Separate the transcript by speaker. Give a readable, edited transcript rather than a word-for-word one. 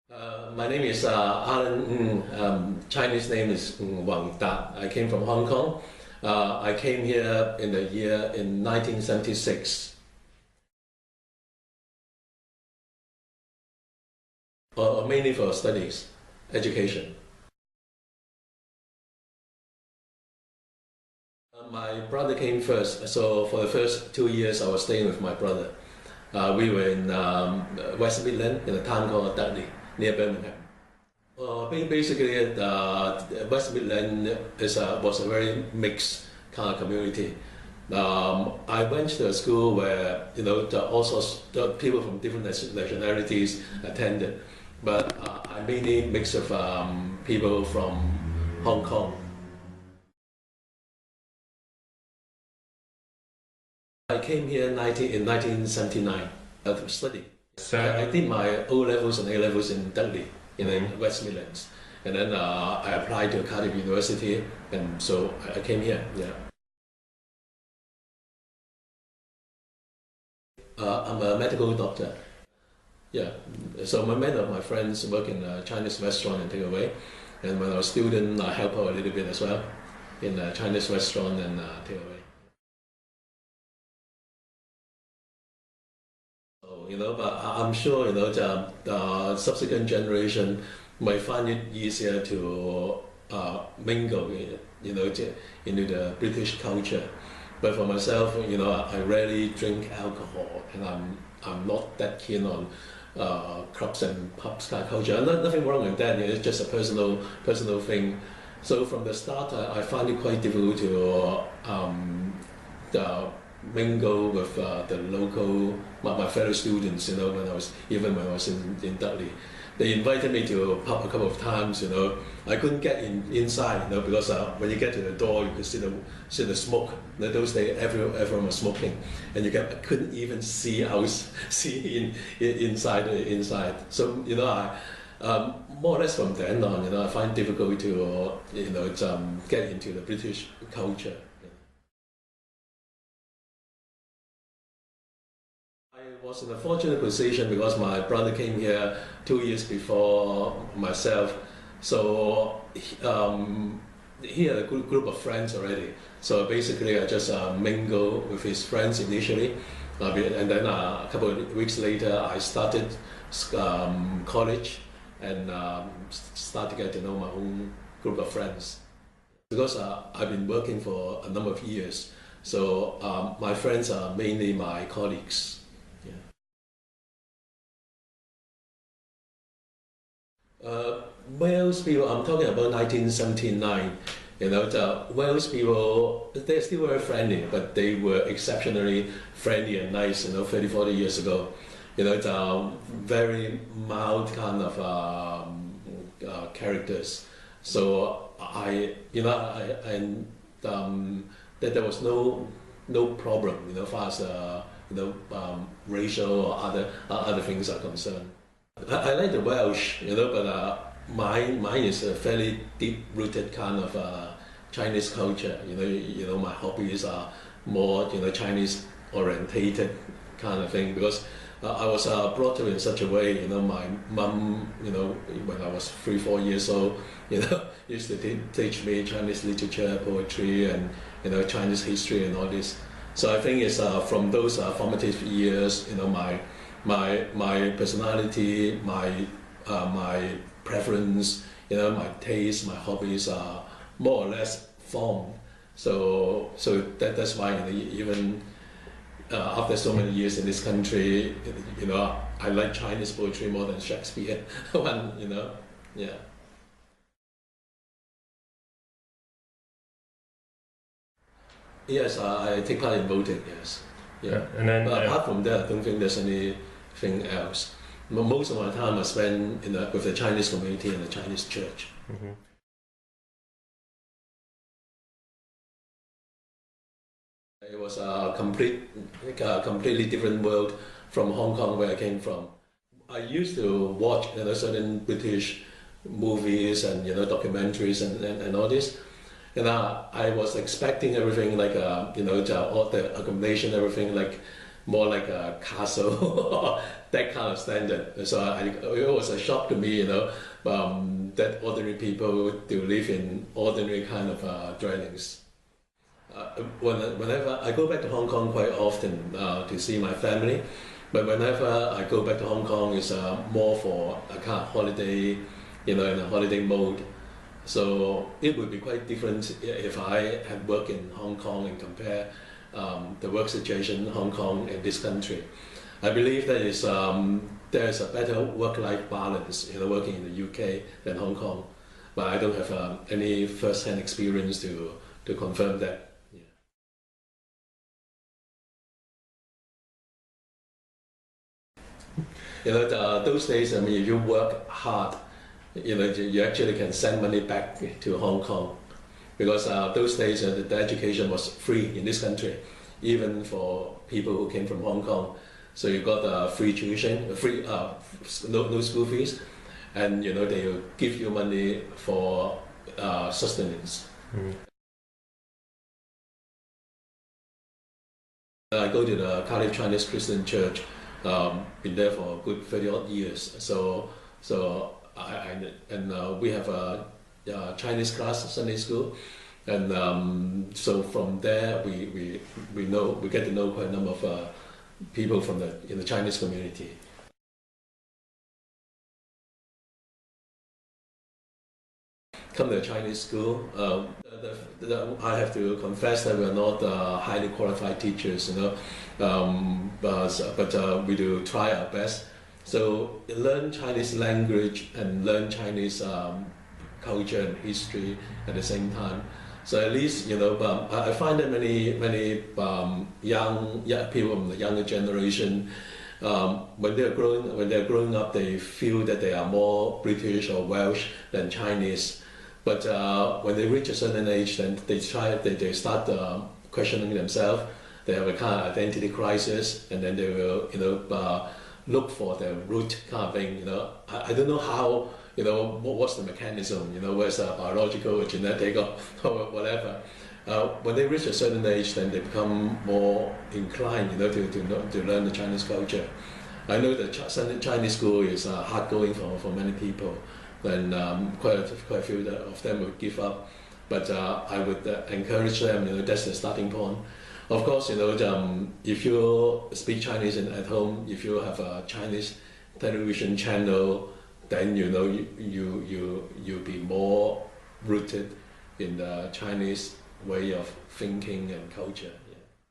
Speaker 1: My name is Alan Ng. Chinese name is Wang Da. I came from Hong Kong. I came here in the year in 1976, mainly for studies, education. My brother came first, so for the first 2 years I was staying with my brother. We were in West Midland in a town called Dudley, near Birmingham. Basically, West Midland was a very mixed kind of community. I went to a school where all sorts of people from different nationalities attended, but I mainly mix of people from Hong Kong. I came here in 1979 to study. I did my O levels and A levels in Dudley, in the West Midlands, and then I applied to Cardiff University, and so I came here. Yeah. I'm a medical doctor. Yeah. So many of my friends work in a Chinese restaurant and takeaway, and when I was a student, I help out a little bit as well in a Chinese restaurant and takeaway. But I'm sure the subsequent generation might find it easier to mingle, into the British culture. But for myself, I rarely drink alcohol, and I'm not that keen on clubs and pubs kind of culture. Nothing wrong with that. It's just a personal thing. So from the start, I find it quite difficult to mingle with the local, my fellow students. When I was in Dudley, they invited me to a pub a couple of times. I couldn't get inside. Because when you get to the door, you could see the smoke. Those days, everyone was smoking, and I couldn't even see inside. So I more or less from then on, I find it difficult to get into the British culture. I was in a fortunate position because my brother came here 2 years before myself, so he had a good group of friends already. So basically, I just mingle with his friends initially, and then a couple of weeks later, I started college and start to get to know my own group of friends. Because I've been working for a number of years, so my friends are mainly my colleagues. Wales people, I'm talking about 1979. The Wales people, they're still very friendly, but they were exceptionally friendly and nice, 30, 40 years ago. It's very mild kind of characters. So that there was no problem, as far as racial or other things are concerned. I like the Welsh, but mine is a fairly deep-rooted kind of Chinese culture. My hobbies are more Chinese orientated kind of thing, because I was brought up in such a way. My mum, when I was 3, 4 years old, used to teach me Chinese literature, poetry, and Chinese history and all this. So I think it's from those formative years, my personality, my preference, my taste, my hobbies are more or less formed. So that's why even after so many years in this country, I like Chinese poetry more than Shakespeare. Yeah. Yes, I take part in voting. Yes. Yeah.
Speaker 2: And then,
Speaker 1: but apart from that, I don't think there's anything else. Most of my time I spend with the Chinese community and the Chinese church.
Speaker 2: Mm-hmm.
Speaker 1: It was a completely different world from Hong Kong, where I came from. I used to watch certain British movies and documentaries and all this. I was expecting everything like all the accommodation, everything like more like a castle, that kind of standard. So it was a shock to me, that ordinary people do live in ordinary kind of dwellings. Whenever I go back to Hong Kong quite often to see my family, but whenever I go back to Hong Kong, it's more for a kind of holiday, in a holiday mode. So it would be quite different if I had worked in Hong Kong and compare the work situation in Hong Kong and this country. I believe that there's a better work-life balance, working in the UK than Hong Kong, but I don't have any first-hand experience to confirm that. Those days, I mean, if you work hard, you actually can send money back to Hong Kong, because those days the education was free in this country, even for people who came from Hong Kong. So you got free tuition, free no school fees, and they will give you money for sustenance. Mm. I go to the Cardiff Chinese Christian Church. Been there for a good 30-odd years. So we have a Chinese class, Sunday school, and so from there we get to know quite a number of people from in the Chinese community. Come to a Chinese school, I have to confess that we're not highly qualified teachers, but we do try our best. So learn Chinese language and learn Chinese culture and history at the same time. So at least I find that many young people from the younger generation, when they're growing up, they feel that they are more British or Welsh than Chinese. But when they reach a certain age, then they start questioning themselves. They have a kind of identity crisis, and then they will look for their root kind of thing. I don't know how. What's the mechanism? Where's biological or genetic or whatever. When they reach a certain age, then they become more inclined, to learn the Chinese culture. I know that Chinese school is hard going for many people, and quite a few of them would give up. But I would encourage them. That's the starting point. Of course, if you speak Chinese at home, if you have a Chinese television channel, then you'll be more rooted in the Chinese way of thinking and culture.